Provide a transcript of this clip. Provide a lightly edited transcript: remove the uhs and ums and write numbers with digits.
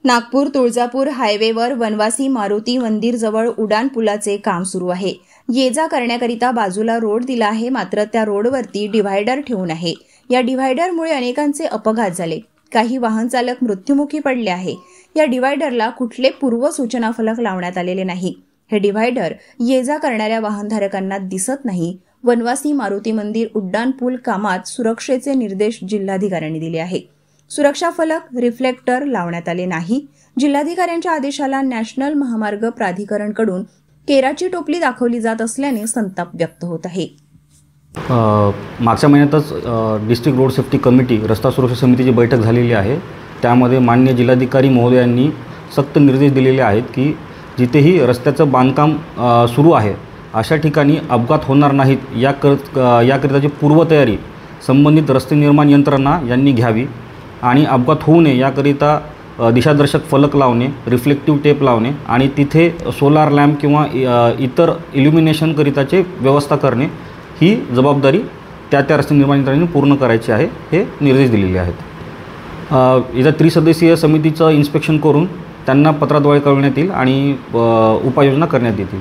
नागपूर तुळजापूर हायवेवर वनवासी मारुती मंदिरजवळ उड्डाण पुलाचे काम सुरू आहे। ये जा करण्याकरिता बाजूला रोड दिला आहे, मात्र त्या रोडवरती डिव्हायडर ठेवून आहे। या डिव्हायडरमुळे अनेकांचे अपघात झाले, काही वाहन चालक मृत्युमुखी पडले आहे। या डिव्हायडरला कुठले पूर्वसूचना फलक लावण्यात आलेले नाही। हे डिव्हायडर ये जा करणाऱ्या वाहनधारकांना दिसत नाही। वनवासी मारुती मंदिर उड्डाण पूल कामात सुरक्षेचे निर्देश जिल्हाधिकाऱ्यांनी दिले आहे। सुरक्षा फलक रिफ्लेक्टर लावण्यात आले नाही। जिल्हाधिकाऱ्यांच्या आदेशाला नॅशनल महामार्ग प्राधिकरणकडून केराची टोपली दाखवली जात असल्याने संताप व्यक्त होत आहे। मागच्या महिन्यातच डिस्ट्रिक्ट रोड सेफ्टी कमिटी रस्ता सुरक्षा समितीची बैठक झालेली आहे। त्यामध्ये माननीय जिल्हाधिकारी महोदयांनी सक्त निर्देश दिलेले आहेत की जिथेही रस्त्याचं बांधकाम सुरू आहे अशा ठिकाणी अपघात होणार नाहीत याकरिताची पूर्वतयारी संबंधित रस्ते निर्माण यंत्रणा यांनी घ्यावी आणि अपघात होऊ नये याकरिता दिशादर्शक फलक लावणे, रिफ्लेक्टिव्ह टेप लावणे आणि तिथे सोलार लॅम्प किंवा इतर इल्युमिनेशनकरिताचे व्यवस्था करणे ही जबाबदारी त्या रस्ते निर्माण यंत्रणेने पूर्ण करायची आहे, हे निर्देश दिलेले आहेत। इथं त्रिसदस्यीय समितीचं इन्स्पेक्शन करून त्यांना पत्राद्वारे कळवण्यात येईल आणि उपाययोजना करण्यात येतील।